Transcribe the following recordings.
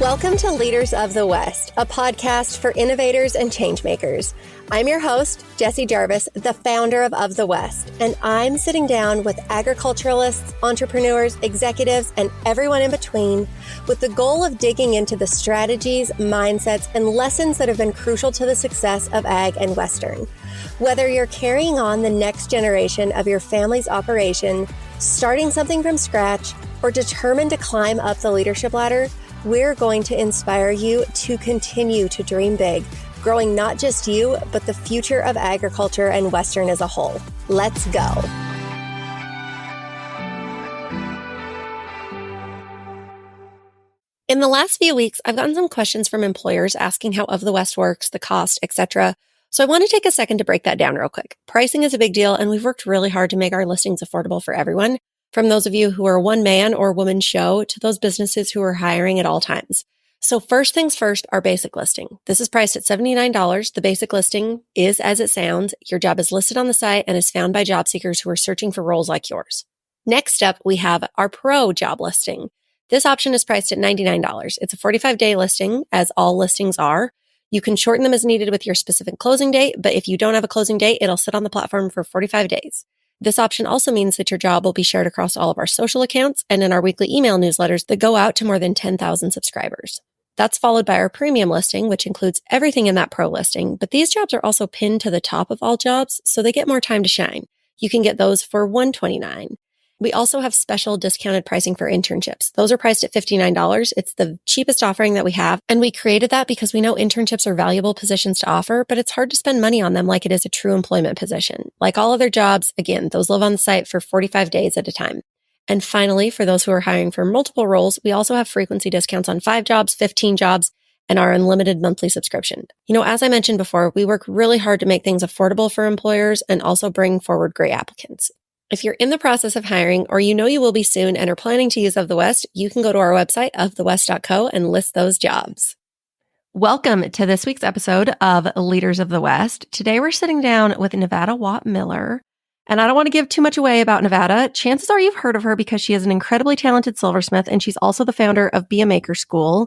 Welcome to Leaders of the West, a podcast for innovators and changemakers. I'm your host, Jessie Jarvis, the founder of the West, and I'm sitting down with agriculturalists, entrepreneurs, executives, and everyone in between with the goal of digging into the strategies, mindsets, and lessons that have been crucial to the success of ag and Western. Whether you're carrying on the next generation of your family's operation, starting something from scratch, or determined to climb up the leadership ladder, we're going to inspire you to continue to dream big, growing not just you, but the future of agriculture and Western as a whole. Let's go. In the last few weeks, I've gotten some questions from employers asking how Of the West works, the cost, etc. So I want to take a second to break that down real quick. Pricing is a big deal, and we've worked really hard to make our listings affordable for everyone, from those of you who are one man or woman show to those businesses who are hiring at all times. So first things first, our basic listing. This is priced at $79. The basic listing is as it sounds. Your job is listed on the site and is found by job seekers who are searching for roles like yours. Next up, we have our pro job listing. This option is priced at $99. It's a 45-day listing, as all listings are. You can shorten them as needed with your specific closing date, but if you don't have a closing date, it'll sit on the platform for 45 days. This option also means that your job will be shared across all of our social accounts and in our weekly email newsletters that go out to more than 10,000 subscribers. That's followed by our premium listing, which includes everything in that pro listing, but these jobs are also pinned to the top of all jobs, so they get more time to shine. You can get those for $129. We also have special discounted pricing for internships. Those are priced at $59. It's the cheapest offering that we have, and we created that because we know internships are valuable positions to offer, but it's hard to spend money on them like it is a true employment position. Like all other jobs, again, those live on the site for 45 days at a time. And finally, for those who are hiring for multiple roles, we also have frequency discounts on 5 jobs, 15 jobs, and our unlimited monthly subscription. As I mentioned before, we work really hard to make things affordable for employers and also bring forward great applicants. If you're in the process of hiring or you will be soon and are planning to use Of the West, you can go to our website, ofthewest.co, and list those jobs. Welcome to this week's episode of Leaders of the West. Today we're sitting down with Nevada Watt Miller. And I don't want to give too much away about Nevada. Chances are you've heard of her because she is an incredibly talented silversmith, and she's also the founder of Be a Maker School.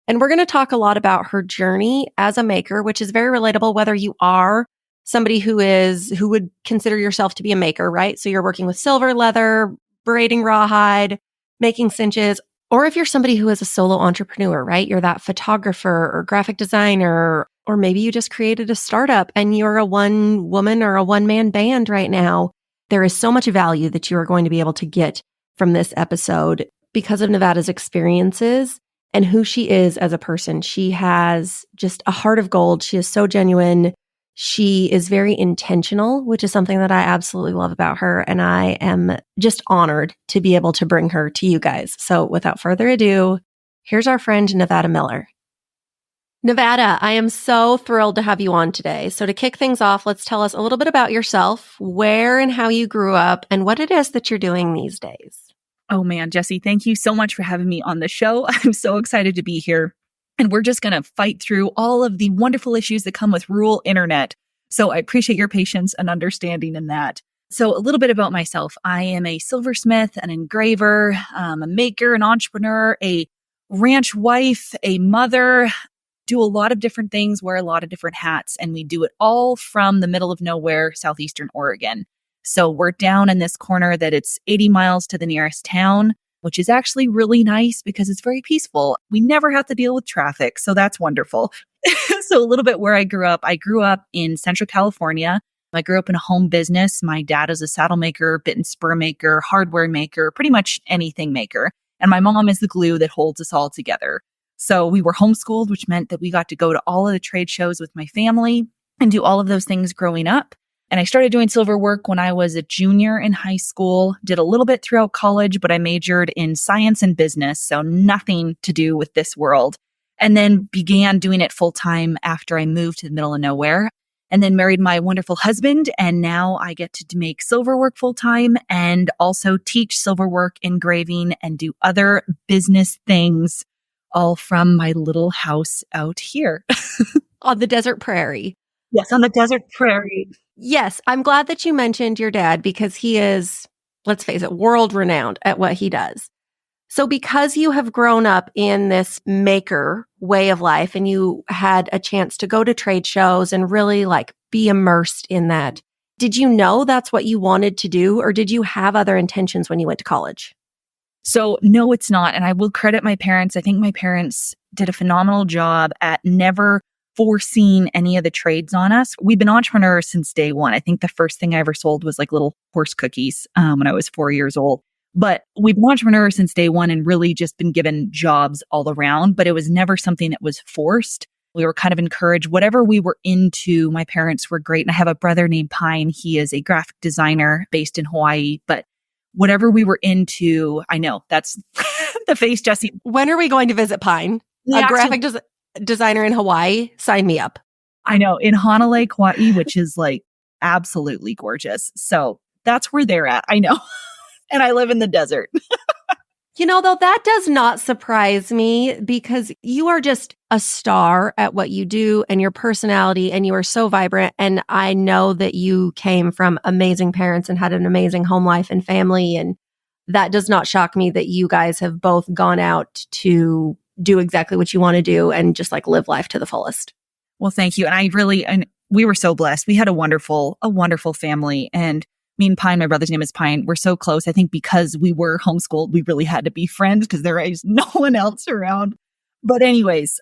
And we're going to talk a lot about her journey as a maker, which is very relatable whether you are somebody who would consider yourself to be a maker, right? So you're working with silver, leather, braiding rawhide, making cinches, or if you're somebody who is a solo entrepreneur, right? You're that photographer or graphic designer, or maybe you just created a startup and you're a one woman or a one man band right now. There is so much value that you are going to be able to get from this episode because of Nevada's experiences and who she is as a person. She has just a heart of gold. She is so genuine. She is very intentional, which is something that I absolutely love about her. And I am just honored to be able to bring her to you guys. So without further ado, here's our friend Nevada Miller. Nevada, I am so thrilled to have you on today. So to kick things off, let's tell us a little bit about yourself, where and how you grew up, and what it is that you're doing these days. Oh man, Jessie, thank you so much for having me on the show. I'm so excited to be here. And we're just going to fight through all of the wonderful issues that come with rural internet. So I appreciate your patience and understanding in that. So a little bit about myself. I am a silversmith, an engraver, a maker, an entrepreneur, a ranch wife, a mother, do a lot of different things, wear a lot of different hats, and we do it all from the middle of nowhere, southeastern Oregon. So we're down in this corner that it's 80 miles to the nearest town, which is actually really nice because it's very peaceful. We never have to deal with traffic, so that's wonderful. So a little bit where I grew up in Central California. I grew up in a home business. My dad is a saddle maker, bit and spur maker, hardware maker, pretty much anything maker. And my mom is the glue that holds us all together. So we were homeschooled, which meant that we got to go to all of the trade shows with my family and do all of those things growing up. And I started doing silver work when I was a junior in high school, did a little bit throughout college, but I majored in science and business, so nothing to do with this world. And then began doing it full time after I moved to the middle of nowhere. And then married my wonderful husband. And now I get to make silver work full time and also teach silver work, engraving, and do other business things, all from my little house out here. On the desert prairie. Yes, on the desert prairie. Yes, I'm glad that you mentioned your dad because he is, let's face it, world renowned at what he does. So because you have grown up in this maker way of life and you had a chance to go to trade shows and really like be immersed in that, did you know that's what you wanted to do, or did you have other intentions when you went to college? So no, it's not. And I will credit my parents. I think my parents did a phenomenal job at never forcing any of the trades on us. We've been entrepreneurs since day one. I think the first thing I ever sold was like little horse cookies when I was 4 years old. But we've been entrepreneurs since day one and really just been given jobs all around. But it was never something that was forced. We were kind of encouraged. Whatever we were into, my parents were great. And I have a brother named Pine. He is a graphic designer based in Hawaii. But whatever we were into, I know that's the face, Jesse. When are we going to visit Pine? A graphic designer in Hawaii? Sign me up. I know, in Honolulu, Kauai, which is like absolutely gorgeous. So that's where they're at. I know. And I live in the desert. Though that does not surprise me because you are just a star at what you do and your personality, and you are so vibrant. And I know that you came from amazing parents and had an amazing home life and family. And that does not shock me that you guys have both gone out to do exactly what you want to do and just like live life to the fullest. Well, thank you. And we were so blessed. We had a wonderful family. And me and Pine, my brother's name is Pine, we're so close. I think because we were homeschooled, we really had to be friends because there is no one else around. But anyways,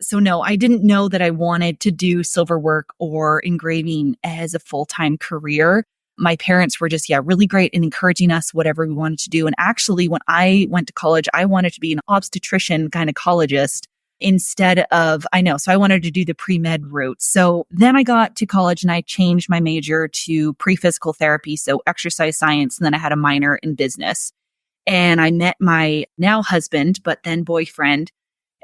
so no, I didn't know that I wanted to do silver work or engraving as a full-time career. My parents were just, really great in encouraging us, whatever we wanted to do. And actually, when I went to college, I wanted to be an obstetrician gynecologist instead of, so I wanted to do the pre-med route. So then I got to college and I changed my major to pre-physical therapy, so exercise science. And then I had a minor in business. And I met my now husband, but then boyfriend,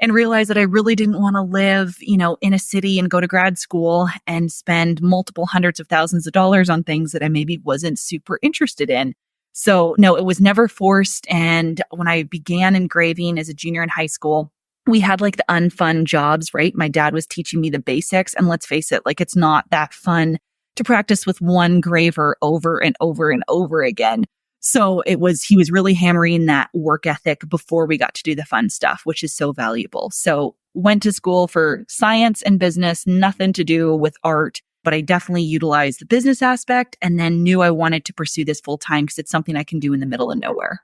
and realized that I really didn't want to live, in a city and go to grad school and spend multiple hundreds of thousands of dollars on things that I maybe wasn't super interested in. So no, it was never forced. And when I began engraving as a junior in high school, we had like the unfun jobs, right? My dad was teaching me the basics. And let's face it, like it's not that fun to practice with one graver over and over and over again. So he was really hammering that work ethic before we got to do the fun stuff, which is so valuable. So went to school for science and business, nothing to do with art, but I definitely utilized the business aspect and then knew I wanted to pursue this full time because it's something I can do in the middle of nowhere.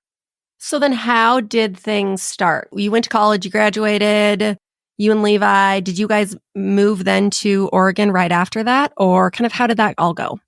So then how did things start? You went to college, you graduated, you and Levi. Did you guys move then to Oregon right after that? Or kind of how did that all go?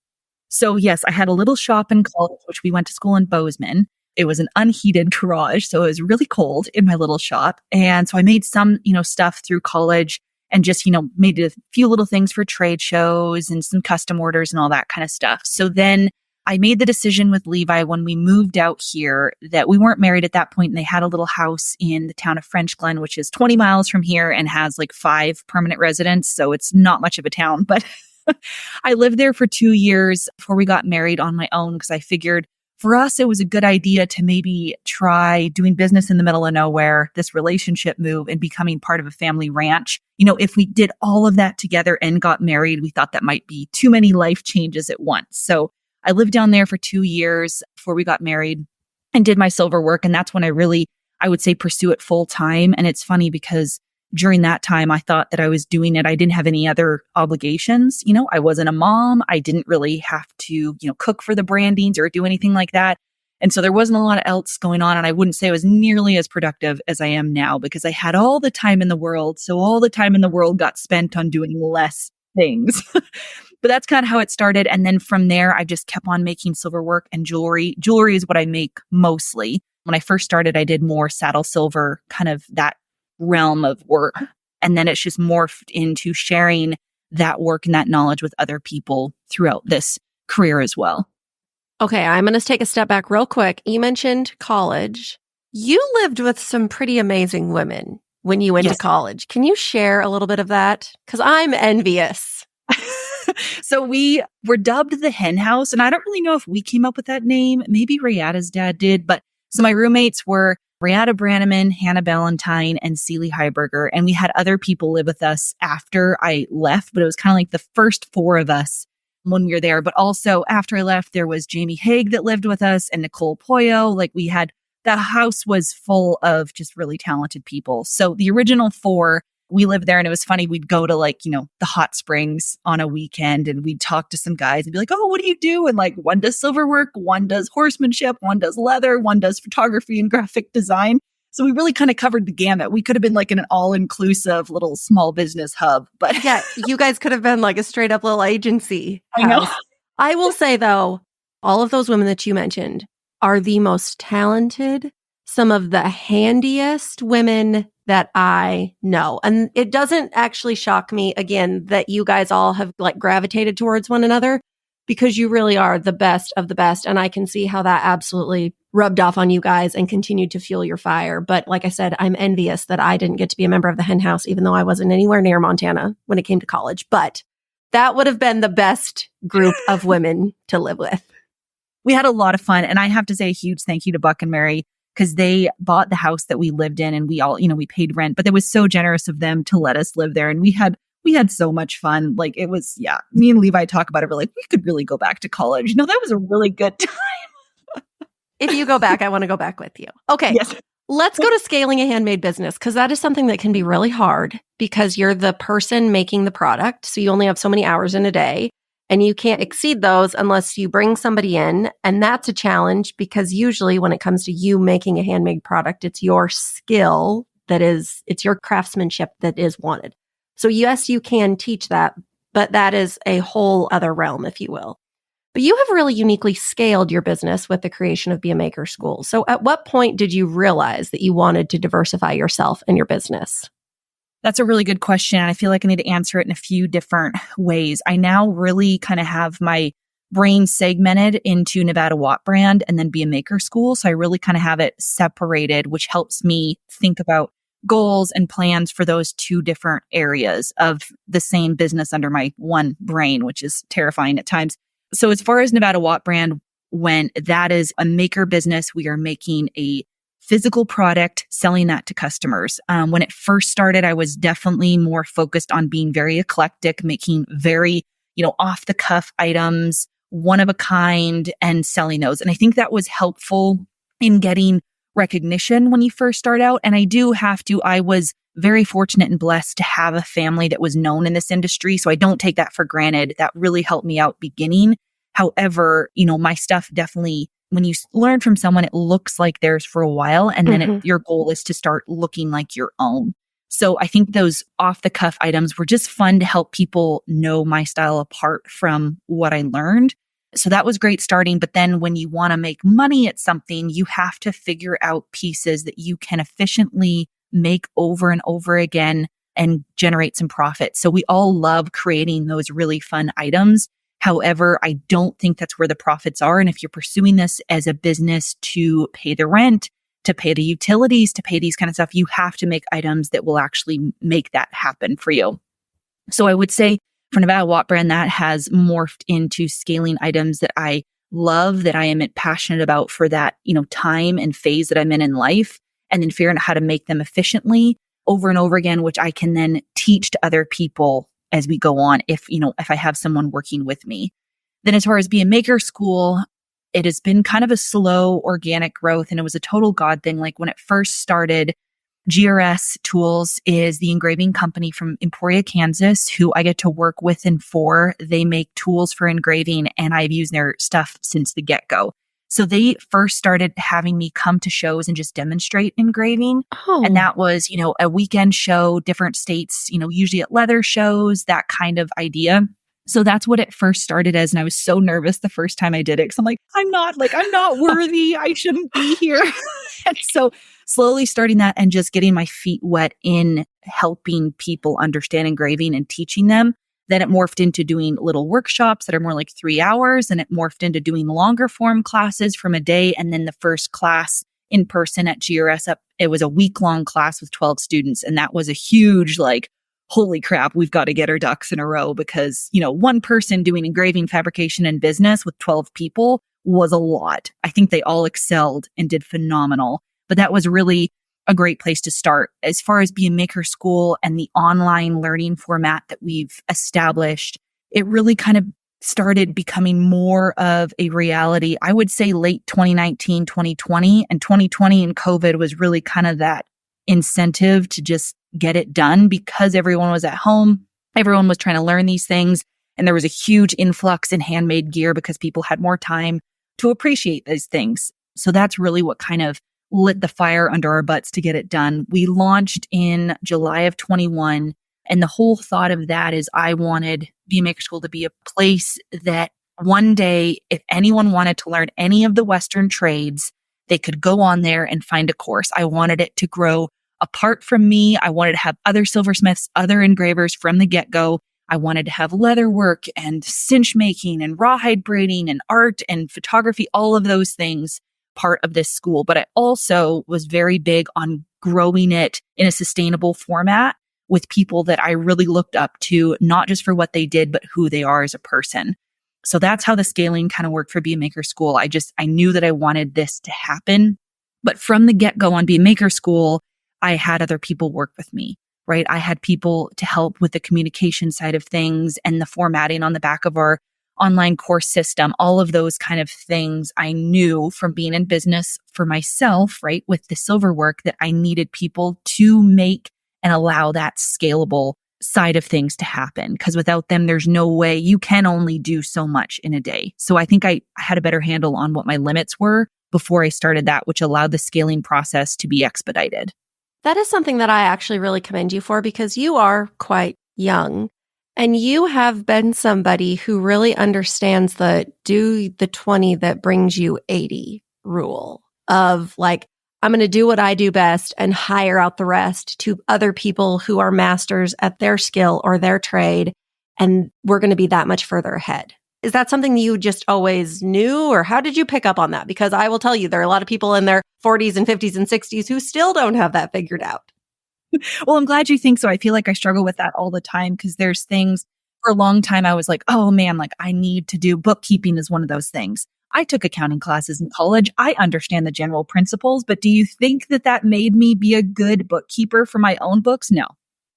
So yes, I had a little shop in college, which we went to school in Bozeman. It was an unheated garage, so it was really cold in my little shop. And so I made some, stuff through college and just, made a few little things for trade shows and some custom orders and all that kind of stuff. So then I made the decision with Levi when we moved out here that we weren't married at that point, and they had a little house in the town of French Glen, which is 20 miles from here and has like 5 permanent residents. So it's not much of a town, but I lived there for 2 years before we got married on my own because I figured for us, it was a good idea to maybe try doing business in the middle of nowhere, this relationship move and becoming part of a family ranch. If we did all of that together and got married, we thought that might be too many life changes at once. So I lived down there for 2 years before we got married and did my silver work. And that's when I would say, pursue it full time. And it's funny because during that time, I thought that I was doing it. I didn't have any other obligations. I wasn't a mom. I didn't really have to, cook for the brandings or do anything like that. And so there wasn't a lot else going on. And I wouldn't say I was nearly as productive as I am now because I had all the time in the world. So all the time in the world got spent on doing less things. But that's kind of how it started. And then from there, I just kept on making silver work and jewelry. Jewelry is what I make mostly. When I first started, I did more saddle silver, kind of that realm of work. And then it's just morphed into sharing that work and that knowledge with other people throughout this career as well. Okay, I'm going to take a step back real quick. You mentioned college. You lived with some pretty amazing women when you went to college. Can you share a little bit of that? Because I'm envious. So we were dubbed the Hen House, and I don't really know if we came up with that name. Maybe Rayada's dad did. But so my roommates were Rayada Brannaman, Hannah Ballantyne, and Celie Heiberger. And we had other people live with us after I left, but it was kind of like the first 4 of us when we were there. But also after I left, there was Jamie Haig that lived with us and Nicole Poyo. Like we had the house was full of just really talented people. So the original 4, we lived there, and it was funny. We'd go to the hot springs on a weekend, and we'd talk to some guys and be like, oh, what do you do? And one does silverwork, one does horsemanship, one does leather, one does photography and graphic design. So we really kind of covered the gamut. We could have been an all-inclusive little small business hub. But yeah, you guys could have been a straight up little agency I know. house. I will say, though, all of those women that you mentioned are the most talented, some of the handiest women that I know. And it doesn't actually shock me, again, that you guys all have gravitated towards one another, because you really are the best of the best. And I can see how that absolutely rubbed off on you guys and continued to fuel your fire. But like I said, I'm envious that I didn't get to be a member of the hen house, even though I wasn't anywhere near Montana when it came to college. But that would have been the best group of women to live with. We had a lot of fun. And I have to say a huge thank you to Buck and Mary, because they bought the house that we lived in, and we all, we paid rent, but it was so generous of them to let us live there. And we had so much fun. It was, me and Levi talk about it. We're we could really go back to college. That was a really good time. If you go back, I want to go back with you. Okay. Yes. Let's go to scaling a handmade business, because that is something that can be really hard, because you're the person making the product. So you only have so many hours in a day, and you can't exceed those unless you bring somebody in. And that's a challenge, because usually when it comes to you making a handmade product, it's your skill it's your craftsmanship that is wanted. So yes, you can teach that, but that is a whole other realm, if you will. But you have really uniquely scaled your business with the creation of Be a Maker School. So at what point did you realize that you wanted to diversify yourself and your business? That's a really good question. I feel like I need to answer it in a few different ways. I now really kind of have my brain segmented into Nevada Watt brand and then Be a Maker School. So I really kind of have it separated, which helps me think about goals and plans for those 2 different areas of the same business under my one brain, which is terrifying at times. So as far as Nevada Watt brand, when that is a maker business, we are making a physical product, selling that to customers. When it first started, I was definitely more focused on being very eclectic, making very, off the cuff items, one of a kind, and selling those. And I think that was helpful in getting recognition when you first start out. And I was very fortunate and blessed to have a family that was known in this industry. So I don't take that for granted. That really helped me out beginning. However, my stuff definitely, when you learn from someone, it looks like theirs for a while. And then your goal is to start looking like your own. So I think those off the cuff items were just fun to help people know my style apart from what I learned. So that was great starting. But then when you want to make money at something, you have to figure out pieces that you can efficiently make over and over again and generate some profit. So we all love creating those really fun items. However, I don't think that's where the profits are. And if you're pursuing this as a business to pay the rent, to pay the utilities, to pay these kind of stuff, you have to make items that will actually make that happen for you. So I would say for Nevada Watt brand, that has morphed into scaling items that I love, that I am passionate about for that, time and phase that I'm in life, and then figuring out how to make them efficiently over and over again, which I can then teach to other people as we go on if I have someone working with me. Then as far as Be a Maker School, it has been kind of a slow organic growth, and it was a total God thing. When it first started, GRS Tools is the engraving company from Emporia, Kansas, who I get to work with and for. They make tools for engraving, and I've used their stuff since the get-go. So they first started having me come to shows and just demonstrate engraving. Oh. And that was, a weekend show, different states, usually at leather shows, that kind of idea. So that's what it first started as. And I was so nervous the first time I did it, because I'm not worthy. I shouldn't be here. And so slowly starting that and just getting my feet wet in helping people understand engraving and teaching them. Then it morphed into doing little workshops that are more like 3 hours. And it morphed into doing longer form classes from a day. And then the first class in person at GRS it was a week-long class with 12 students. And that was a huge, holy crap, we've got to get our ducks in a row, because, one person doing engraving, fabrication, and business with 12 people was a lot. I think they all excelled and did phenomenal. But that was really a great place to start. As far as Be a Maker School and the online learning format that we've established, it really kind of started becoming more of a reality, I would say late 2019, 2020, and 2020 and COVID was really kind of that incentive to just get it done because everyone was at home. Everyone was trying to learn these things. And there was a huge influx in handmade gear because people had more time to appreciate these things. So that's really what kind of lit the fire under our butts to get it done. We launched in July of 21. And the whole thought of that is I wanted Be a Maker School to be a place that one day, if anyone wanted to learn any of the Western trades, they could go on there and find a course. I wanted it to grow apart from me. I wanted to have other silversmiths, other engravers from the get-go. I wanted to have leather work and cinch making and rawhide braiding and art and photography, all of those things part of this school. But I also was very big on growing it in a sustainable format with people that I really looked up to, not just for what they did, but who they are as a person. So that's how the scaling kind of worked for Be a Maker School. I knew that I wanted this to happen. But from the get-go on Be a Maker School, I had other people work with me, right? I had people to help with the communication side of things and the formatting on the back of our online course system, all of those kind of things I knew from being in business for myself, right? With the silver work that I needed people to make and allow that scalable side of things to happen. Because without them, there's no way. You can only do so much in a day. So I think I had a better handle on what my limits were before I started that, which allowed the scaling process to be expedited. That is something that I actually really commend you for because you are quite young and you have been somebody who really understands the do the 20 that brings you 80 rule of like, I'm going to do what I do best and hire out the rest to other people who are masters at their skill or their trade. And we're going to be that much further ahead. Is that something you just always knew or how did you pick up on that? Because I will tell you, there are a lot of people in their 40s and 50s and 60s who still don't have that figured out. Well, I'm glad you think so. I feel like I struggle with that all the time because there's things for a long time I was like, oh man, like I need to do bookkeeping is one of those things. I took accounting classes in college. I understand the general principles, but do you think that that made me be a good bookkeeper for my own books? No.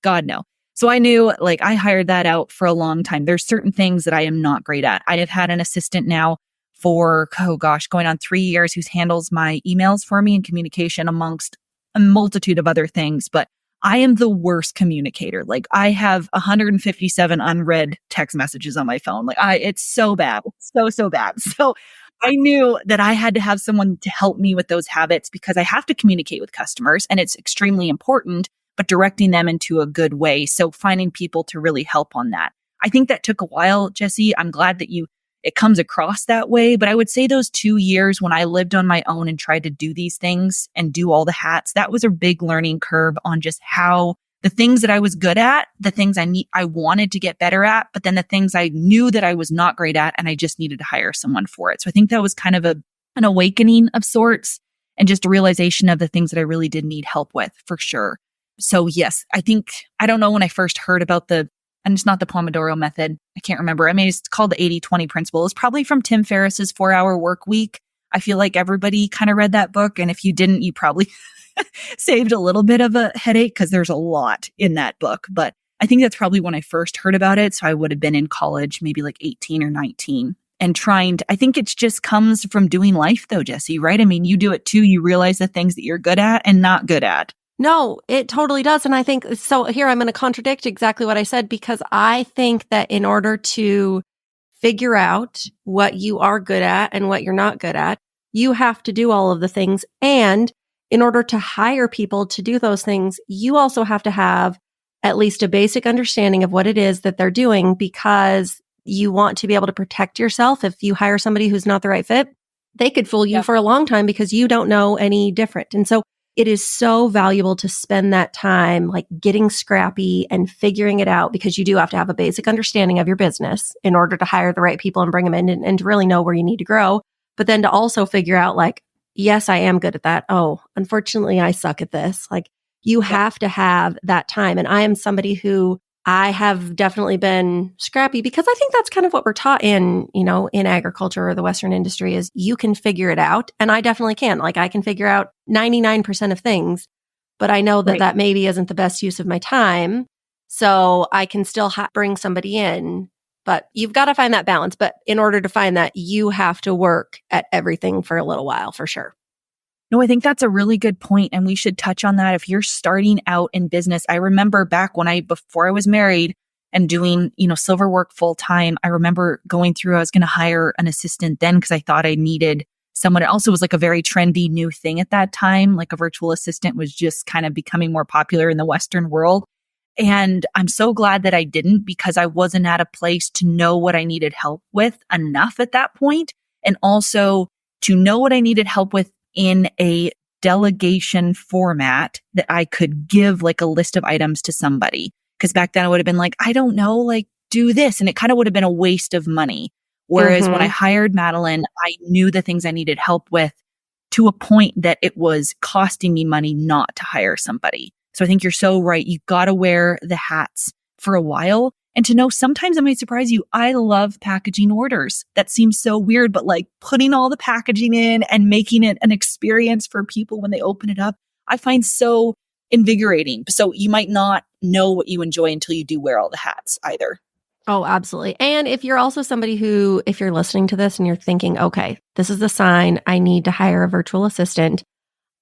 God, no. So I knew like I hired that out for a long time. There's certain things that I am not great at. I have had an assistant now for, going on 3 years who handles my emails for me and communication amongst a multitude of other things. But I am the worst communicator. Like I have 157 unread text messages on my phone. Like it's so bad. So bad. So I knew that I had to have someone to help me with those habits because I have to communicate with customers and it's extremely important, but directing them into a good way. So finding people to really help on that. I think that took a while, Jesse. I'm glad that it comes across that way. But I would say those 2 years when I lived on my own and tried to do these things and do all the hats, that was a big learning curve on just how the things that I was good at, the things I wanted to get better at, but then the things I knew that I was not great at and I just needed to hire someone for it. So I think that was kind of an awakening of sorts and just a realization of the things that I really did need help with for sure. So yes, I don't know when I first heard about and it's not the Pomodoro method. I can't remember. I mean, it's called the 80-20 principle. It's probably from Tim Ferriss's 4-Hour Work Week. I feel like everybody kind of read that book. And if you didn't, you probably saved a little bit of a headache because there's a lot in that book. But I think that's probably when I first heard about it. So I would have been in college, maybe like 18 or 19 and I think it just comes from doing life though, Jesse, right? I mean, you do it too. You realize the things that you're good at and not good at. No, it totally does. And I think, so here I'm going to contradict exactly what I said because I think that in order to figure out what you are good at and what you're not good at, you have to do all of the things. And in order to hire people to do those things, you also have to have at least a basic understanding of what it is that they're doing because you want to be able to protect yourself. If you hire somebody who's not the right fit, they could fool you for a long time because you don't know any different. And so it is so valuable to spend that time like getting scrappy and figuring it out because you do have to have a basic understanding of your business in order to hire the right people and bring them in and to really know where you need to grow. But then to also figure out like, yes, I am good at that. Oh, unfortunately, I suck at this. Like you have to have that time. And I am somebody who I have definitely been scrappy because I think that's kind of what we're taught in agriculture or the Western industry is you can figure it out. And I definitely can. Like I can figure out 99% of things, but I know that that maybe isn't the best use of my time. So I can still bring somebody in But you've got to find that balance. But in order to find that, you have to work at everything for a little while, for sure. No, I think that's a really good point, and we should touch on that. If you're starting out in business, I remember back before I was married and doing, silver work full time, I remember going through, I was going to hire an assistant then because I thought I needed someone else. It was like a very trendy new thing at that time. Like a virtual assistant was just kind of becoming more popular in the Western world. And I'm so glad that I didn't, because I wasn't at a place to know what I needed help with enough at that point. And also to know what I needed help with in a delegation format that I could give like a list of items to somebody. Because back then I would have been like, I don't know, like do this. And it kind of would have been a waste of money. Whereas when I hired Madeline, I knew the things I needed help with to a point that it was costing me money not to hire somebody. So I think you're so right. You've got to wear the hats for a while. And to know, sometimes it might surprise you, I love packaging orders. That seems so weird, but like putting all the packaging in and making it an experience for people when they open it up, I find so invigorating. So you might not know what you enjoy until you do wear all the hats either. Oh, absolutely. And if you're also somebody who, if you're listening to this and you're thinking, okay, this is the sign, I need to hire a virtual assistant,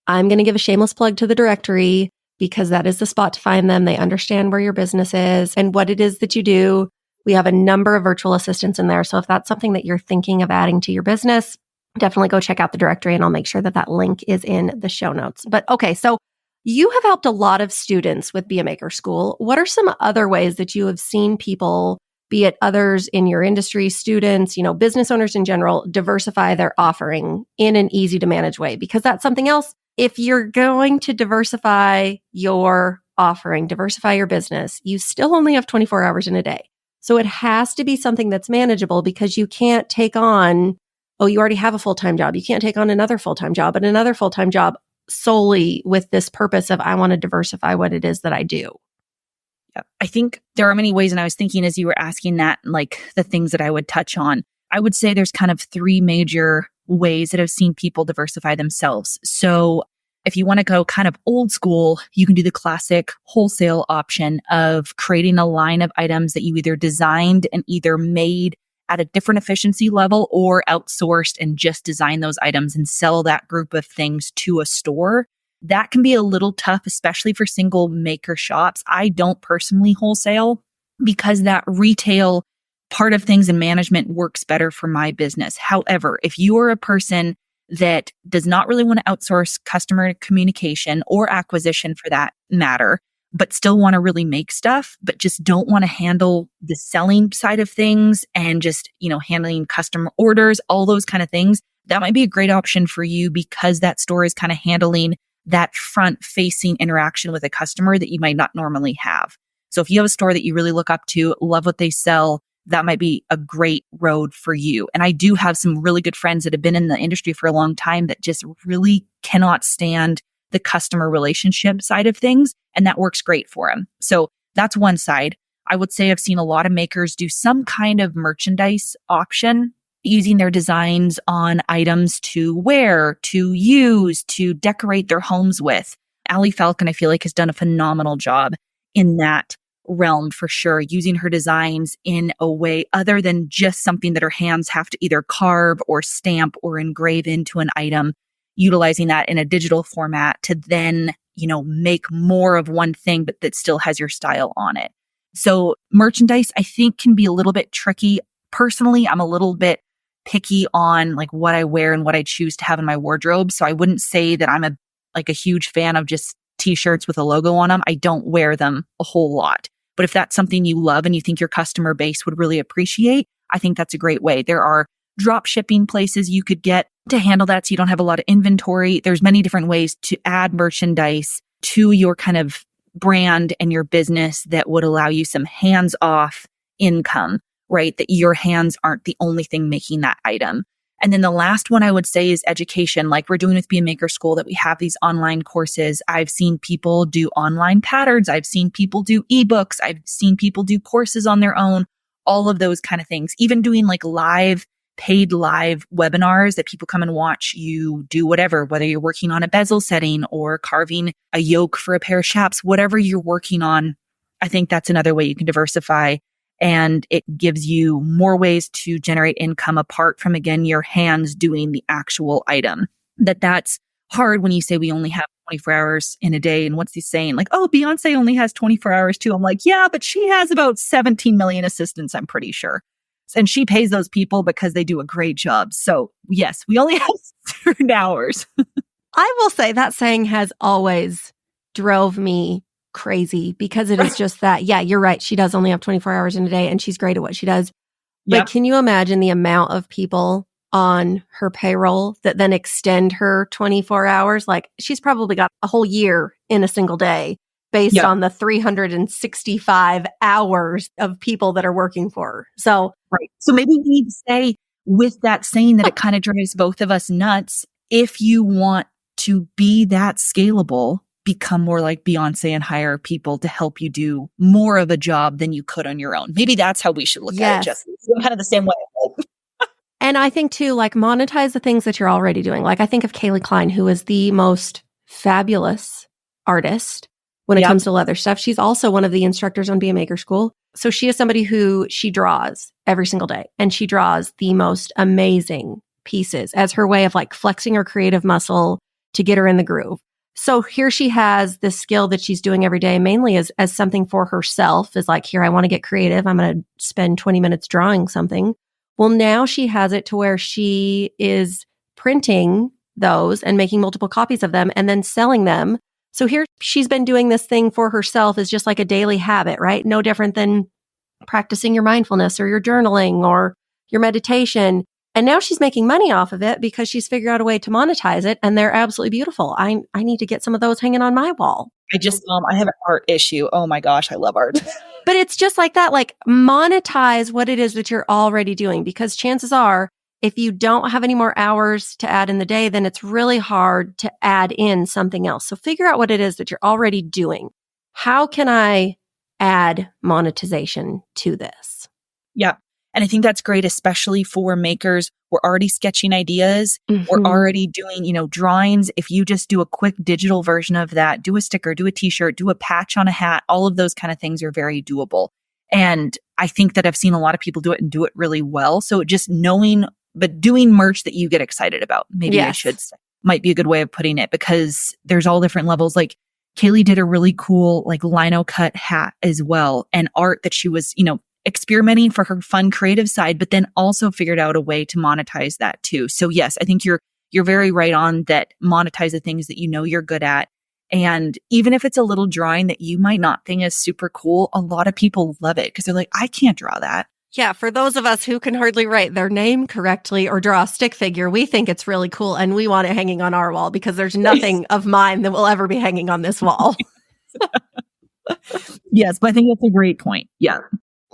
I'm going to give a shameless plug to the directory, because that is the spot to find them. They understand where your business is and what it is that you do. We have a number of virtual assistants in there. So if that's something that you're thinking of adding to your business, definitely go check out the directory, and I'll make sure that that link is in the show notes. But okay, so you have helped a lot of students with Be a Maker School. What are some other ways that you have seen people, be it others in your industry, students, business owners in general, diversify their offering in an easy to manage way? Because that's something else. If you're going to diversify your offering, diversify your business, you still only have 24 hours in a day. So it has to be something that's manageable, because you can't take on, you already have a full-time job. You can't take on another full-time job and another full-time job solely with this purpose of, I want to diversify what it is that I do. Yeah. I think there are many ways, and I was thinking as you were asking that, like the things that I would touch on, I would say there's kind of three major ways that I've seen people diversify themselves. So if you want to go kind of old school, you can do the classic wholesale option of creating a line of items that you either designed and either made at a different efficiency level or outsourced and just design those items and sell that group of things to a store. That can be a little tough, especially for single maker shops. I don't personally wholesale because that retail part of things and management works better for my business. However, if you are a person that does not really want to outsource customer communication or acquisition for that matter, but still want to really make stuff, but just don't want to handle the selling side of things and just, handling customer orders, all those kind of things, that might be a great option for you, because that store is kind of handling that front facing interaction with a customer that you might not normally have. So if you have a store that you really look up to, love what they sell, that might be a great road for you. And I do have some really good friends that have been in the industry for a long time that just really cannot stand the customer relationship side of things. And that works great for them. So that's one side. I would say I've seen a lot of makers do some kind of merchandise option, using their designs on items to wear, to use, to decorate their homes with. Allie Falcon, I feel like, has done a phenomenal job in that realm for sure, using her designs in a way other than just something that her hands have to either carve or stamp or engrave into an item, utilizing that in a digital format to then, make more of one thing, but that still has your style on it. So merchandise, I think, can be a little bit tricky. Personally, I'm a little bit picky on like what I wear and what I choose to have in my wardrobe. So I wouldn't say that I'm a huge fan of just t-shirts with a logo on them. I don't wear them a whole lot. But if that's something you love and you think your customer base would really appreciate, I think that's a great way. There are drop shipping places you could get to handle that so you don't have a lot of inventory. There's many different ways to add merchandise to your kind of brand and your business that would allow you some hands-off income, right? That your hands aren't the only thing making that item. And then the last one I would say is education. Like we're doing with Be a Maker School, that we have these online courses. I've seen people do online patterns. I've seen people do ebooks. I've seen people do courses on their own, all of those kind of things. Even doing like paid live webinars that people come and watch you do whatever, whether you're working on a bezel setting or carving a yoke for a pair of chaps, whatever you're working on. I think that's another way you can diversify and it gives you more ways to generate income apart from, again, your hands doing the actual item. That's hard when you say we only have 24 hours in a day. And what's he saying? Like, oh, Beyonce only has 24 hours too. I'm like, yeah, but she has about 17 million assistants, I'm pretty sure. And she pays those people because they do a great job. So yes, we only have certain hours. I will say that saying has always drove me crazy because it is just that, yeah, you're right. She does only have 24 hours in a day and she's great at what she does. But Yep. can you imagine the amount of people on her payroll that then extend her 24 hours? Like she's probably got a whole year in a single day based Yep. on the 365 hours of people that are working for her. So, right. So maybe we need to say with that saying that it kind of drives both of us nuts. If you want to be that scalable, become more like Beyonce and hire people to help you do more of a job than you could on your own. Maybe that's how we should look at it, Jesse. So kind of the same way. And I think too, like monetize the things that you're already doing. Like I think of Kaylee Klein, who is the most fabulous artist when it Yep. comes to leather stuff. She's also one of the instructors on Be a Maker School. So she is somebody who she draws every single day and she draws the most amazing pieces as her way of like flexing her creative muscle to get her in the groove. So here she has this skill that she's doing every day, mainly as something for herself, is like, here, I want to get creative. I'm going to spend 20 minutes drawing something. Well, now she has it to where she is printing those and making multiple copies of them and then selling them. So here she's been doing this thing for herself as just like a daily habit, right? No different than practicing your mindfulness or your journaling or your meditation. And now she's making money off of it because she's figured out a way to monetize it. And they're absolutely beautiful. I need to get some of those hanging on my wall. I have an art issue. Oh my gosh, I love art. But it's just like that, like monetize what it is that you're already doing, because chances are if you don't have any more hours to add in the day, then it's really hard to add in something else. So figure out what it is that you're already doing. How can I add monetization to this? Yeah. And I think that's great, especially for makers. We're already sketching ideas. Mhm. We're already doing, drawings. If you just do a quick digital version of that, do a sticker, do a t-shirt, do a patch on a hat, all of those kind of things are very doable. And I think that I've seen a lot of people do it and do it really well. So just knowing, but doing merch that you get excited about, maybe I Yes. should say, might be a good way of putting it, because there's all different levels. Like Kaylee did a really cool, like lino cut hat as well, and art that she was, experimenting for her fun creative side, but then also figured out a way to monetize that too. So yes, I think you're very right on that. Monetize the things that you know you're good at. And even if it's a little drawing that you might not think is super cool, a lot of people love it because they're like, I can't draw that. Yeah, for those of us who can hardly write their name correctly or draw a stick figure, we think it's really cool and we want it hanging on our wall because there's nothing of mine that will ever be hanging on this wall. Yes, but I think that's a great point. Yeah.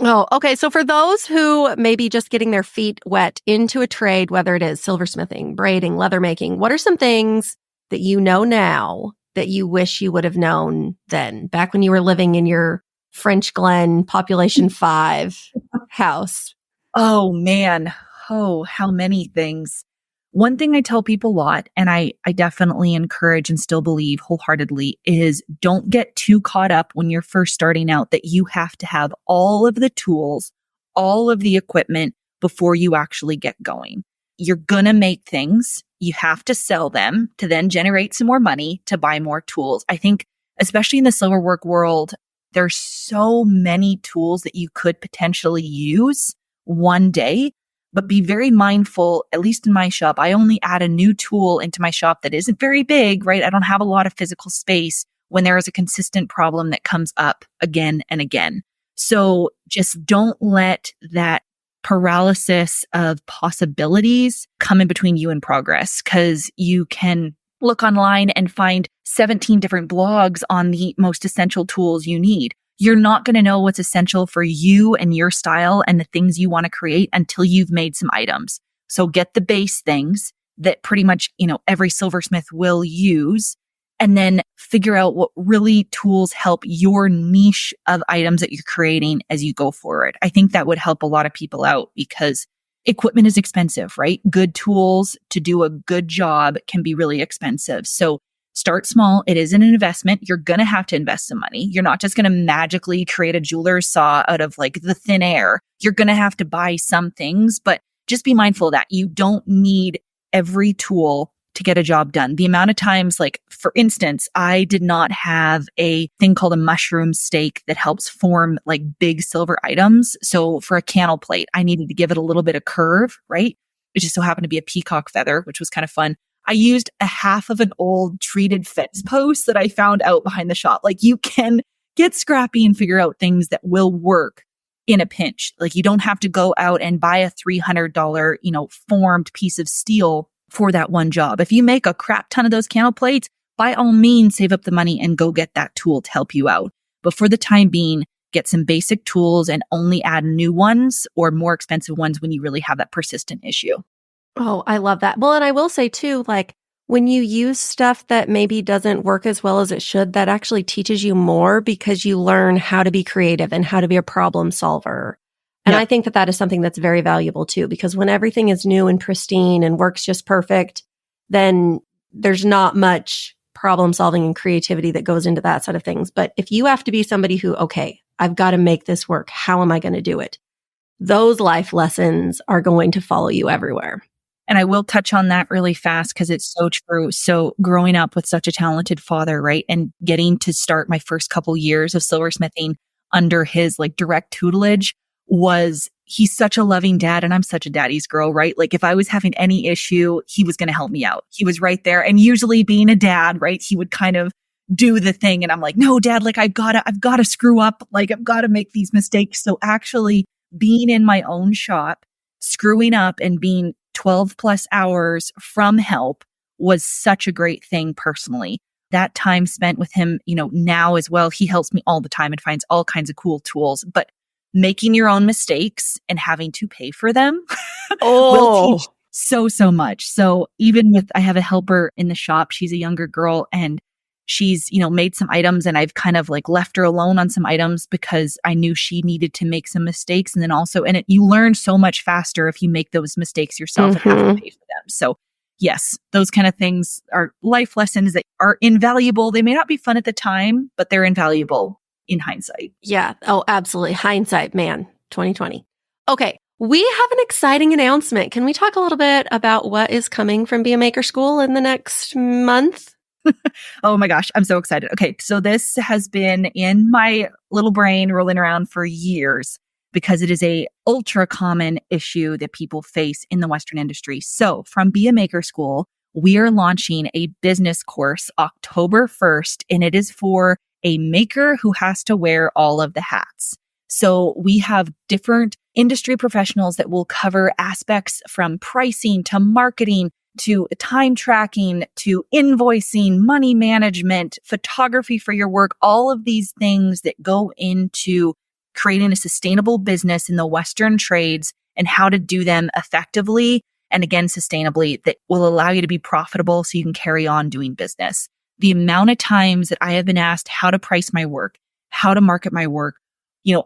Oh, okay. So for those who may be just getting their feet wet into a trade, whether it is silversmithing, braiding, leather making, what are some things that you know now that you wish you would have known then, back when you were living in your French Glen population 5 house? Oh man. Oh, how many things. One thing I tell people a lot, and I definitely encourage and still believe wholeheartedly, is don't get too caught up when you're first starting out that you have to have all of the tools, all of the equipment before you actually get going. You're going to make things. You have to sell them to then generate some more money to buy more tools. I think, especially in the silverwork world, there's so many tools that you could potentially use one day. But be very mindful, at least in my shop, I only add a new tool into my shop that isn't very big, right? I don't have a lot of physical space when there is a consistent problem that comes up again and again. So just don't let that paralysis of possibilities come in between you and progress, because you can look online and find 17 different blogs on the most essential tools you need. You're not going to know what's essential for you and your style and the things you want to create until you've made some items. So get the base things that pretty much, every silversmith will use, and then figure out what really tools help your niche of items that you're creating as you go forward. I think that would help a lot of people out because equipment is expensive, right? Good tools to do a good job can be really expensive. So start small. It is an investment. You're going to have to invest some money. You're not just going to magically create a jeweler's saw out of like the thin air. You're going to have to buy some things, but just be mindful that you don't need every tool to get a job done. The amount of times, like for instance, I did not have a thing called a mushroom stake that helps form like big silver items. So for a candle plate, I needed to give it a little bit of curve, right? It just so happened to be a peacock feather, which was kind of fun. I used a half of an old treated fence post that I found out behind the shop. Like you can get scrappy and figure out things that will work in a pinch. Like you don't have to go out and buy a $300, formed piece of steel for that one job. If you make a crap ton of those candle plates, by all means, save up the money and go get that tool to help you out. But for the time being, get some basic tools and only add new ones or more expensive ones when you really have that persistent issue. Oh, I love that. Well, and I will say too, like when you use stuff that maybe doesn't work as well as it should, that actually teaches you more because you learn how to be creative and how to be a problem solver. And I think that that is something that's very valuable too, because when everything is new and pristine and works just perfect, then there's not much problem solving and creativity that goes into that side of things. But if you have to be somebody who, okay, I've got to make this work. How am I going to do it? Those life lessons are going to follow you everywhere. And I will touch on that really fast because it's so true. So growing up with such a talented father, right? And getting to start my first couple years of silversmithing under his like direct tutelage he's such a loving dad and I'm such a daddy's girl, right? Like if I was having any issue, he was going to help me out. He was right there. And usually being a dad, right? He would kind of do the thing. And I'm like, no, dad, like I've got to screw up. Like I've got to make these mistakes. So actually being in my own shop, screwing up and being 12 plus hours from help was such a great thing personally. That time spent with him, now as well, he helps me all the time and finds all kinds of cool tools, but making your own mistakes and having to pay for them will teach so much. So even I have a helper in the shop, she's a younger girl and she's, made some items and I've kind of like left her alone on some items because I knew she needed to make some mistakes. And then also, you learn so much faster if you make those mistakes yourself and have to pay for them. So yes, those kind of things are life lessons that are invaluable. They may not be fun at the time, but they're invaluable in hindsight. Yeah. Oh, absolutely. Hindsight, man, 2020. Okay. We have an exciting announcement. Can we talk a little bit about what is coming from Be a Maker School in the next month? Oh my gosh, I'm so excited. Okay. So this has been in my little brain rolling around for years because it is a ultra common issue that people face in the Western industry. So from Be a Maker School, we are launching a business course October 1st, and it is for a maker who has to wear all of the hats. So we have different industry professionals that will cover aspects from pricing to marketing to time tracking to invoicing, money management, photography for your work, all of these things that go into creating a sustainable business in the Western trades and how to do them effectively and again, sustainably that will allow you to be profitable so you can carry on doing business. The amount of times that I have been asked how to price my work, how to market my work,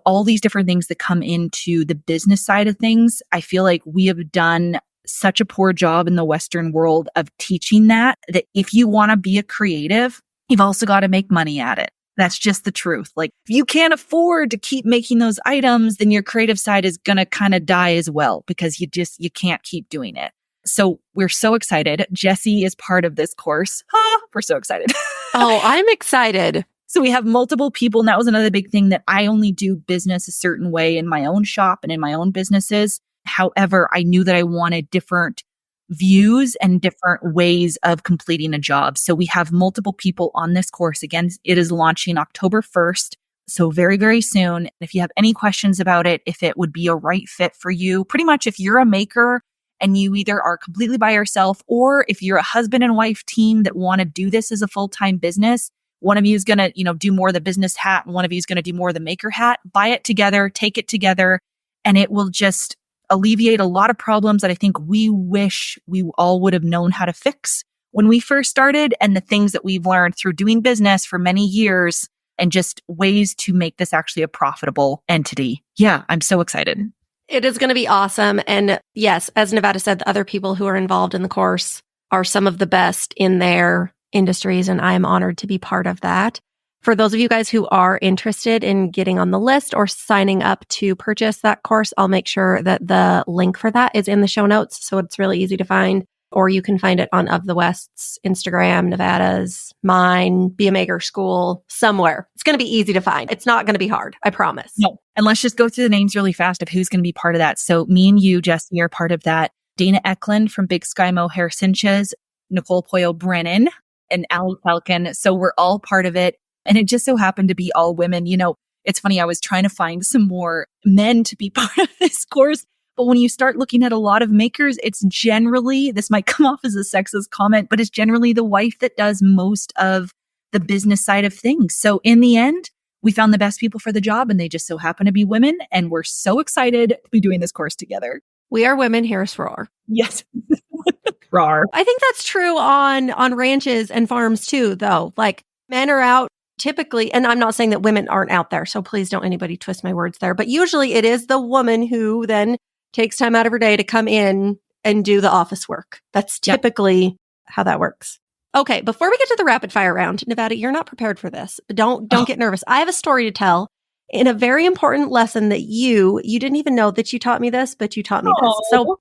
all these different things that come into the business side of things, I feel like we have done such a poor job in the Western world of teaching that if you want to be a creative, you've also got to make money at it. That's just the truth. Like if you can't afford to keep making those items, then your creative side is going to kind of die as well because you can't keep doing it. So we're so excited. Jessie is part of this course. We're so excited. Oh, I'm excited. So we have multiple people. And that was another big thing that I only do business a certain way in my own shop and in my own businesses. However, I knew that I wanted different views and different ways of completing a job. So we have multiple people on this course. Again, it is launching October 1st. So very, very soon. If you have any questions about it, if it would be a right fit for you, pretty much if you're a maker and you either are completely by yourself or if you're a husband and wife team that want to do this as a full-time business, one of you is going to, do more of the business hat and one of you is going to do more of the maker hat. Buy it together, take it together, and it will just alleviate a lot of problems that I think we wish we all would have known how to fix when we first started and the things that we've learned through doing business for many years and just ways to make this actually a profitable entity. Yeah, I'm so excited. It is going to be awesome. And yes, as Nevada said, the other people who are involved in the course are some of the best in their industries, and I am honored to be part of that. For those of you guys who are interested in getting on the list or signing up to purchase that course, I'll make sure that the link for that is in the show notes, so it's really easy to find. Or you can find it on Of the West's Instagram, Nevada's, mine, Be a Maker School, somewhere. It's going to be easy to find. It's not going to be hard, I promise. No. And let's just go through the names really fast of who's going to be part of that. So me and you, Jesse, are part of that. Dana Eklund from Big Sky Mohair Cinches, Nicole Poyle Brennan, and Allie Falcon. So we're all part of it. And it just so happened to be all women. You know, it's funny. I was trying to find some more men to be part of this course. But when you start looking at a lot of makers, it's generally, this might come off as a sexist comment, but it's generally the wife that does most of the business side of things. So in the end, we found the best people for the job, and they just so happen to be women. And we're so excited to be doing this course together. We are women, here's roar. Yes. Roar. I think that's true on ranches and farms too, though. Like, men are out typically, and I'm not saying that women aren't out there, so please don't anybody twist my words there. But usually it is the woman who then takes time out of her day to come in and do the office work. That's typically how that works. Okay, before we get to the rapid fire round, Nevada, you're not prepared for this. Don't get nervous. I have a story to tell in a very important lesson that you didn't even know that you taught me this, but you taught me this. So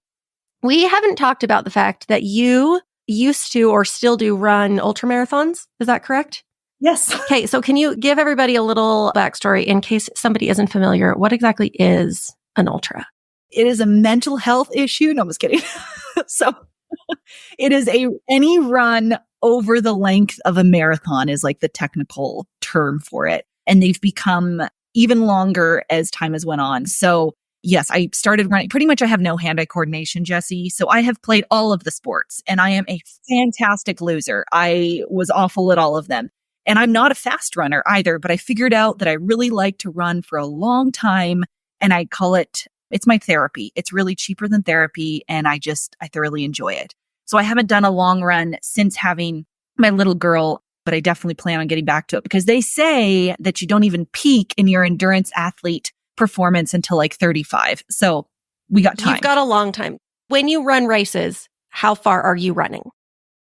we haven't talked about the fact that you used to or still do run ultra marathons. Is that correct? Yes. Okay, so can you give everybody a little backstory in case somebody isn't familiar? What exactly is an ultra? It is a mental health issue. No, I'm just kidding. So it is any run over the length of a marathon is like the technical term for it. And they've become even longer as time has went on. So yes, I started running. Pretty much I have no hand-eye coordination, Jesse. So I have played all of the sports and I am a fantastic loser. I was awful at all of them. And I'm not a fast runner either, but I figured out that I really like to run for a long time. And I call it's my therapy. It's really cheaper than therapy. And I thoroughly enjoy it. So I haven't done a long run since having my little girl, but I definitely plan on getting back to it because they say that you don't even peak in your endurance athlete performance until like 35. So we got time. You've got a long time. When you run races, how far are you running?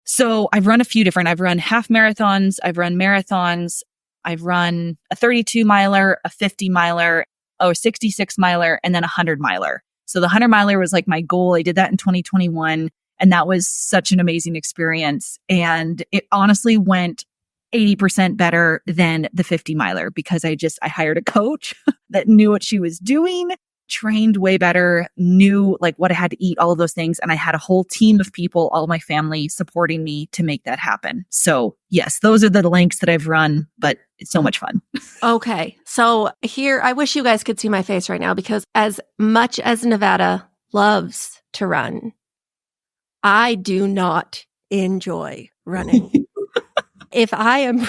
So I've run I've run half marathons. I've run marathons. I've run a 32 miler, a 50 miler, a 66 miler, and then a 100 miler. So the 100 miler was like my goal. I did that in 2021. And that was such an amazing experience. And it honestly went 80% better than the 50 miler because I hired a coach that knew what she was doing, trained way better, knew like what I had to eat, all of those things. And I had a whole team of people, all my family supporting me to make that happen. So yes, those are the lengths that I've run, but it's so much fun. Okay. So here, I wish you guys could see my face right now because as much as Nevada loves to run, I do not enjoy running. If I'm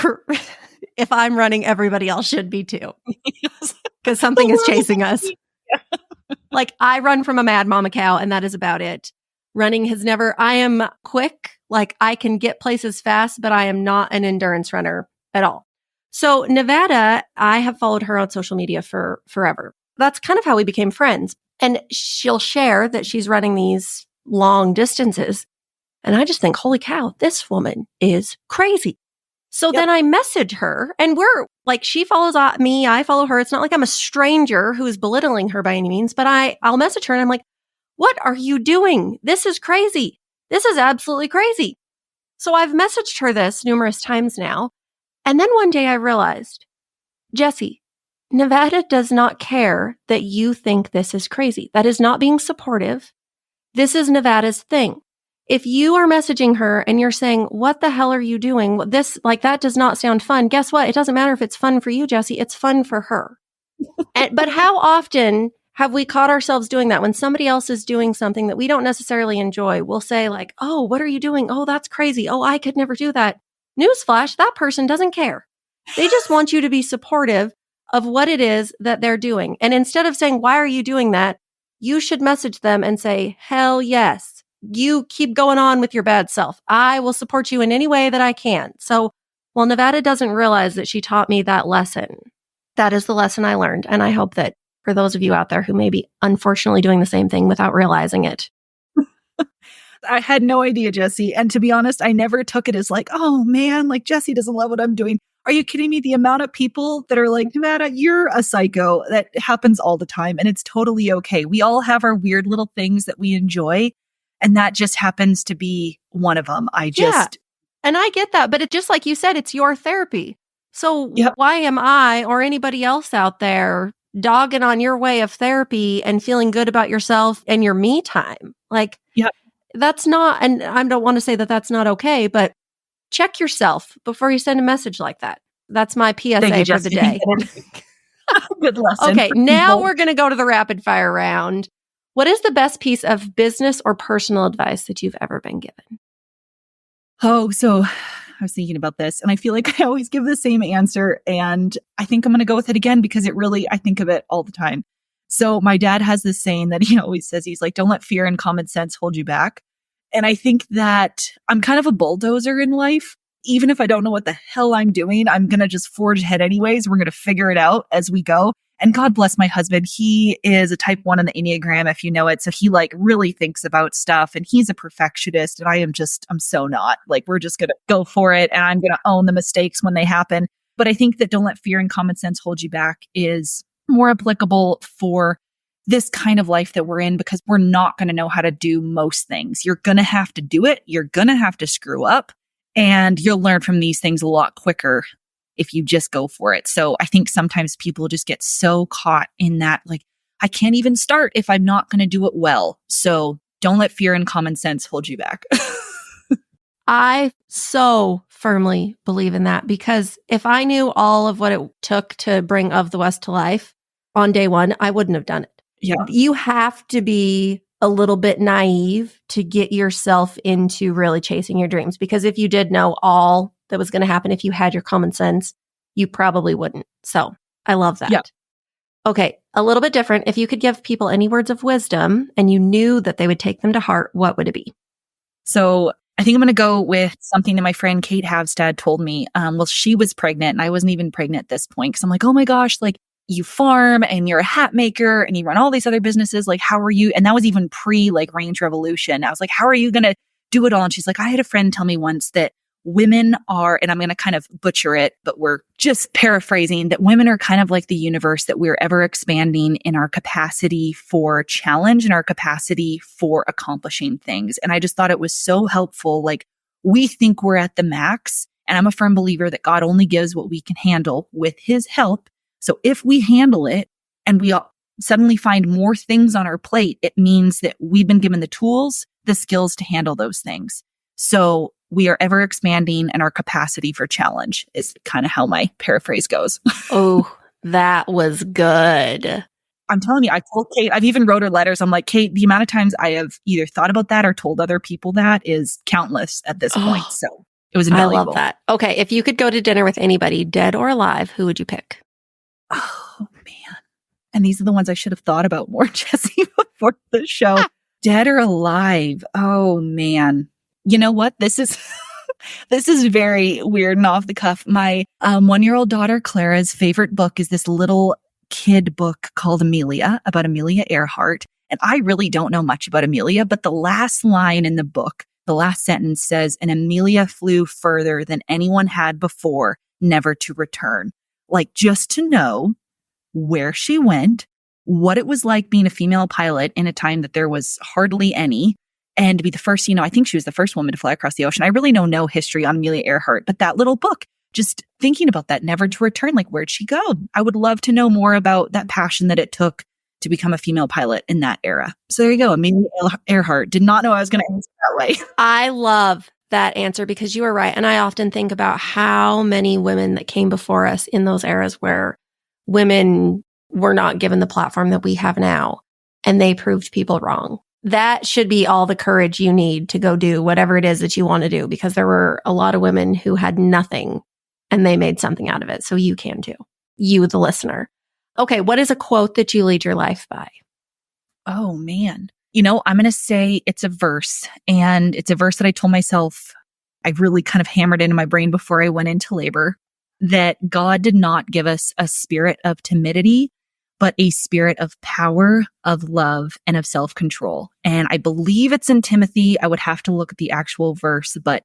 running, everybody else should be too. Because something is chasing us. Like I run from a mad mama cow and that is about it. Running I am quick. Like I can get places fast, but I am not an endurance runner at all. So Nevada, I have followed her on social media for forever. That's kind of how we became friends. And she'll share that she's running these long distances. And I just think, holy cow, this woman is crazy. So then I message her and we're like, she follows me, I follow her. It's not like I'm a stranger who's belittling her by any means, but I'll message her and I'm like, what are you doing? This is crazy. This is absolutely crazy. So I've messaged her this numerous times now. And then one day I realized, Jesse, Nevada does not care that you think this is crazy. That is not being supportive. This is Nevada's thing. If you are messaging her and you're saying, what the hell are you doing? That does not sound fun. Guess what? It doesn't matter if it's fun for you, Jesse. It's fun for her. But how often have we caught ourselves doing that when somebody else is doing something that we don't necessarily enjoy? We'll say like, oh, what are you doing? Oh, that's crazy. Oh, I could never do that. Newsflash, that person doesn't care. They just want you to be supportive of what it is that they're doing. And instead of saying, why are you doing that? You should message them and say, hell yes, you keep going on with your bad self. I will support you in any way that I can. So, well, Nevada doesn't realize that she taught me that lesson. That is the lesson I learned. And I hope that for those of you out there who may be unfortunately doing the same thing without realizing it. I had no idea, Jesse. And to be honest, I never took it as like, oh man, like Jesse doesn't love what I'm doing. Are you kidding me? The amount of people that are like, Nevada, you're a psycho. That happens all the time. And it's totally okay. We all have our weird little things that we enjoy. And that just happens to be one of them. And I get that. But it just like you said, it's your therapy. So why am I or anybody else out there dogging on your way of therapy and feeling good about yourself and your me time? Like, that's not, and I don't want to say that that's not okay, but check yourself before you send a message like that. That's my PSA for the day. Good lesson. Okay, now we're going to go to the rapid fire round. What is the best piece of business or personal advice that you've ever been given? Oh, so I was thinking about this and I feel like I always give the same answer. And I think I'm going to go with it again because I think of it all the time. So my dad has this saying that he always says, he's like, don't let fear and common sense hold you back. And I think that I'm kind of a bulldozer in life. Even if I don't know what the hell I'm doing, I'm going to just forge ahead anyways. We're going to figure it out as we go. And God bless my husband. He is a type 1 on the Enneagram, if you know it. So he like really thinks about stuff and he's a perfectionist. And I'm so not. Like, we're just going to go for it. And I'm going to own the mistakes when they happen. But I think that don't let fear and common sense hold you back is more applicable for this kind of life that we're in, because we're not going to know how to do most things. You're going to have to do it. You're going to have to screw up, and you'll learn from these things a lot quicker if you just go for it. So I think sometimes people just get so caught in that, like, I can't even start if I'm not going to do it well. So don't let fear and common sense hold you back. I so firmly believe in that, because if I knew all of what it took to bring Of the West to life on day one, I wouldn't have done it. Yeah. You have to be a little bit naive to get yourself into really chasing your dreams, because if you did know all that was going to happen, if you had your common sense, you probably wouldn't. So I love that. Yeah. Okay. A little bit different. If you could give people any words of wisdom and you knew that they would take them to heart, what would it be? So I think I'm going to go with something that my friend Kate Havstad told me. Well, she was pregnant and I wasn't even pregnant at this point. Cause I'm like, oh my gosh, like, you farm and you're a hat maker and you run all these other businesses. Like, how are you? And that was even pre like Range Revolution. I was like, how are you going to do it all? And she's like, I had a friend tell me once that women are, and I'm going to kind of butcher it, but we're just paraphrasing, that women are kind of like the universe, that we're ever expanding in our capacity for challenge and our capacity for accomplishing things. And I just thought it was so helpful. Like, we think we're at the max, and I'm a firm believer that God only gives what we can handle with his help. So if we handle it and we suddenly find more things on our plate, it means that we've been given the tools, the skills to handle those things. So we are ever expanding, and our capacity for challenge is kind of how my paraphrase goes. Oh, that was good. I'm telling you, I told Kate, I've even wrote her letters. I'm like, Kate, the amount of times I have either thought about that or told other people that is countless at this point. So it was invaluable. I love that. Okay. If you could go to dinner with anybody, dead or alive, who would you pick? Oh, man. And these are the ones I should have thought about more, Jesse, before the show. Dead or alive? Oh, man. You know what? This is very weird and off the cuff. My 1-year-old daughter, Clara's favorite book is this little kid book called Amelia, about Amelia Earhart. And I really don't know much about Amelia, but the last line in the book, the last sentence says, and Amelia flew further than anyone had before, never to return. Like, just to know where she went, what it was like being a female pilot in a time that there was hardly any, and to be the first, I think she was the first woman to fly across the ocean. I really know no history on Amelia Earhart, but that little book, just thinking about that, never to return, like, where'd she go? I would love to know more about that passion that it took to become a female pilot in that era. So there you go. Amelia Earhart. Did not know I was going to answer that way. I love that answer, because you are right. And I often think about how many women that came before us in those eras where women were not given the platform that we have now, and they proved people wrong. That should be all the courage you need to go do whatever it is that you want to do, because there were a lot of women who had nothing and they made something out of it. So you can too. You, the listener. Okay. What is a quote that you lead your life by? Oh, man. I'm going to say it's a verse, and it's a verse that I told myself, I really kind of hammered into my brain before I went into labor, that God did not give us a spirit of timidity, but a spirit of power, of love, and of self-control. And I believe it's in Timothy. I would have to look at the actual verse, but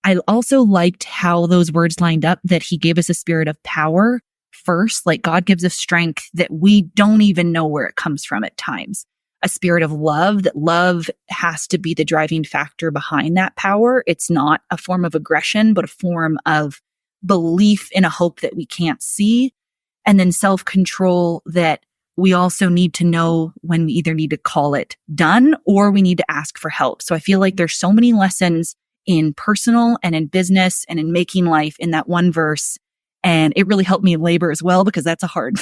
I also liked how those words lined up, that he gave us a spirit of power first. Like God gives us strength that we don't even know where it comes from at times. A spirit of love, that love has to be the driving factor behind that power. It's not a form of aggression, but a form of belief in a hope that we can't see. And then self-control, that we also need to know when we either need to call it done or we need to ask for help. So I feel like there's so many lessons in personal and in business and in making life in that one verse. And it really helped me in labor as well, because that's a hard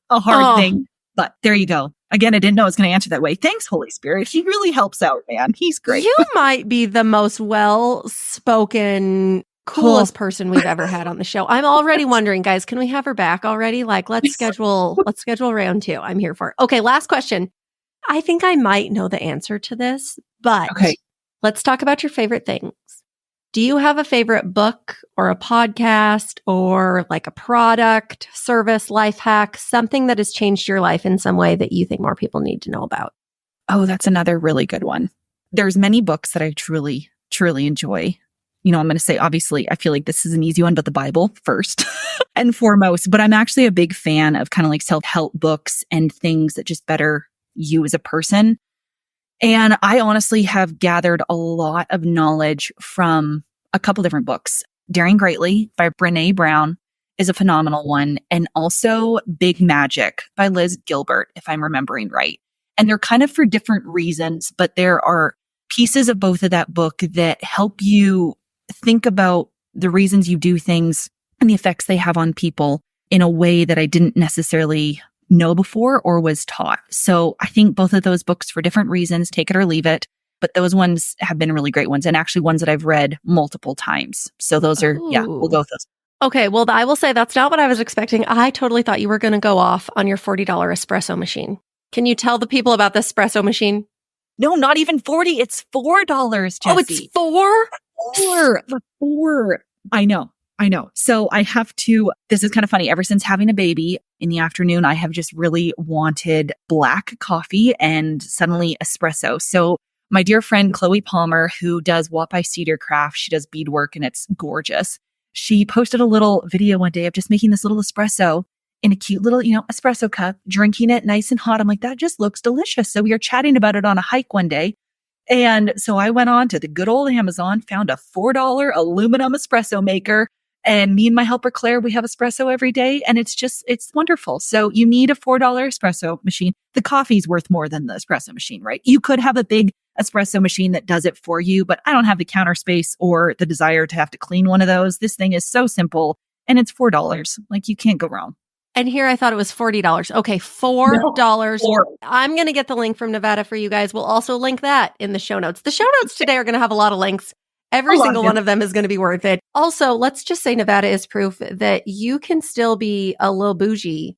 thing. But there you go. Again, I didn't know I was going to answer that way. Thanks, Holy Spirit. He really helps out, man. He's great. You might be the most well-spoken, coolest person we've ever had on the show. I'm already wondering, guys, can we have her back already? Like, let's schedule round 2. I'm here for it. Okay, last question. I think I might know the answer to this, but let's talk about your favorite things. Do you have a favorite book or a podcast or like a product, service, life hack, something that has changed your life in some way that you think more people need to know about? Oh, that's another really good one. There's many books that I truly, truly enjoy. I'm going to say, obviously, I feel like this is an easy one, but the Bible first and foremost. But I'm actually a big fan of kind of like self-help books and things that just better you as a person. And I honestly have gathered a lot of knowledge from a couple different books. Daring Greatly by Brené Brown is a phenomenal one. And also Big Magic by Liz Gilbert, if I'm remembering right. And they're kind of for different reasons, but there are pieces of both of that book that help you think about the reasons you do things and the effects they have on people in a way that I didn't necessarily know before or was taught. So I think both of those books, for different reasons, take it or leave it. But those ones have been really great ones, and actually ones that I've read multiple times. So those are, we'll go with those. Okay, well, I will say that's not what I was expecting. I totally thought you were going to go off on your $40 espresso machine. Can you tell the people about this espresso machine? No, not even 40. It's $4, Jessie. Oh, it's 4? $4. I know. So I have to, this is kind of funny. Ever since having a baby in the afternoon, I have just really wanted black coffee and suddenly espresso. So my dear friend, Chloe Palmer, who does Watt by Cedar Craft, she does beadwork and it's gorgeous. She posted a little video one day of just making this little espresso in a cute little, espresso cup, drinking it nice and hot. I'm like, that just looks delicious. So we were chatting about it on a hike one day. And so I went on to the good old Amazon, found a $4 aluminum espresso maker. And me and my helper, Claire, we have espresso every day. And it's wonderful. So you need a $4 espresso machine. The coffee's worth more than the espresso machine, right? You could have a big espresso machine that does it for you, but I don't have the counter space or the desire to have to clean one of those. This thing is so simple and it's $4. Like, you can't go wrong. And here I thought it was $40. Okay, $4. No, I'm going to get the link from Nevada for you guys. We'll also link that in the show notes. The show notes today are going to have a lot of links. Every single one of them is going to be worth it. Also, let's just say Nevada is proof that you can still be a little bougie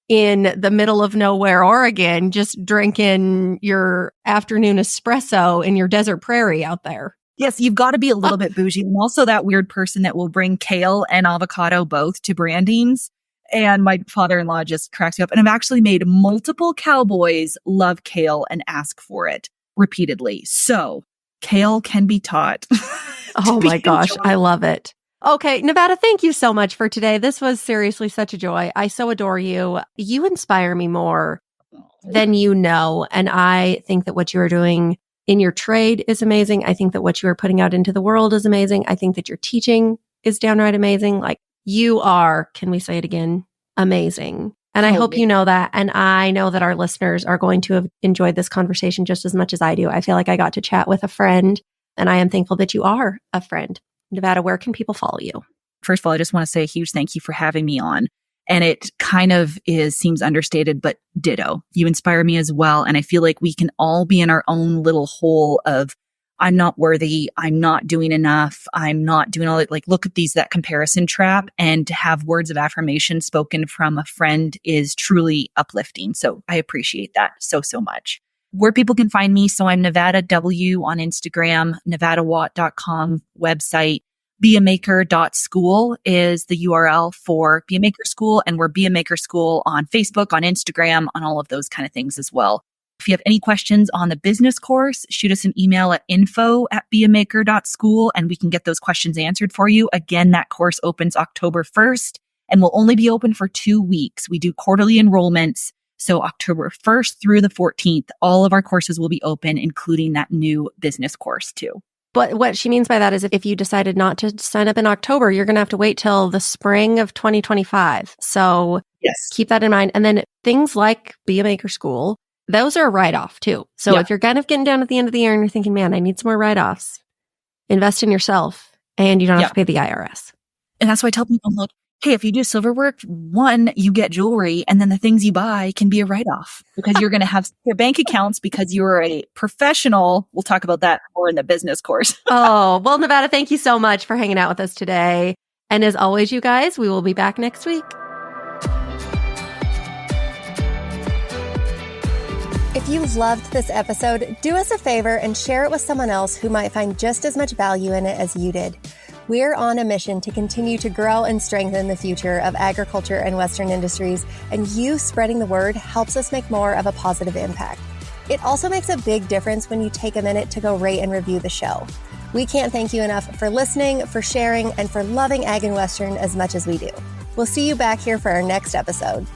in the middle of nowhere, Oregon, just drinking your afternoon espresso in your desert prairie out there. Yes, you've got to be a little bit bougie. I'm also that weird person that will bring kale and avocado both to brandings. And my father-in-law just cracks me up. And I've actually made multiple cowboys love kale and ask for it repeatedly. So kale can be taught. Oh my gosh, I love it. Okay, Nevada, thank you so much for today. This was seriously such a joy. I so adore you. You inspire me more than you know. And I think that what you are doing in your trade is amazing. I think that what you are putting out into the world is amazing. I think that your teaching is downright amazing. Like, you are, can we say it again, amazing. And I hope you know that. And I know that our listeners are going to have enjoyed this conversation just as much as I do. I feel like I got to chat with a friend, and I am thankful that you are a friend. Nevada, where can people follow you? First of all, I just want to say a huge thank you for having me on. And it kind of seems understated, but ditto. You inspire me as well. And I feel like we can all be in our own little hole of, I'm not worthy, I'm not doing enough, I'm not doing all it. Like, look at that comparison trap. And to have words of affirmation spoken from a friend is truly uplifting. So I appreciate that so much. Where people can find me, so I'm Nevada W on Instagram, nevadawatt.com website. beamaker.school is the URL for Be a Maker School. And we're Be a Maker School on Facebook, on Instagram, on all of those kind of things as well. If you have any questions on the business course, shoot us an email at info@beamaker.school and we can get those questions answered for you. Again, that course opens October 1st and will only be open for 2 weeks. We do quarterly enrollments. So October 1st through the 14th, all of our courses will be open, including that new business course too. But what she means by that is if you decided not to sign up in October, you're going to have to wait till the spring of 2025. So yes, keep that in mind. And then things like Be a Maker School, those are a write-off too. So if you're kind of getting down at the end of the year and you're thinking, man, I need some more write-offs, invest in yourself and you don't have to pay the IRS. And that's why I tell people, look, hey, if you do silver work, one, you get jewelry and then the things you buy can be a write-off because you're going to have your bank accounts because you're a professional. We'll talk about that more in the business course. Oh, well, Nevada, thank you so much for hanging out with us today. And as always, you guys, we will be back next week. If you loved this episode, do us a favor and share it with someone else who might find just as much value in it as you did. We're on a mission to continue to grow and strengthen the future of agriculture and Western industries, and you spreading the word helps us make more of a positive impact. It also makes a big difference when you take a minute to go rate and review the show. We can't thank you enough for listening, for sharing, and for loving Ag and Western as much as we do. We'll see you back here for our next episode.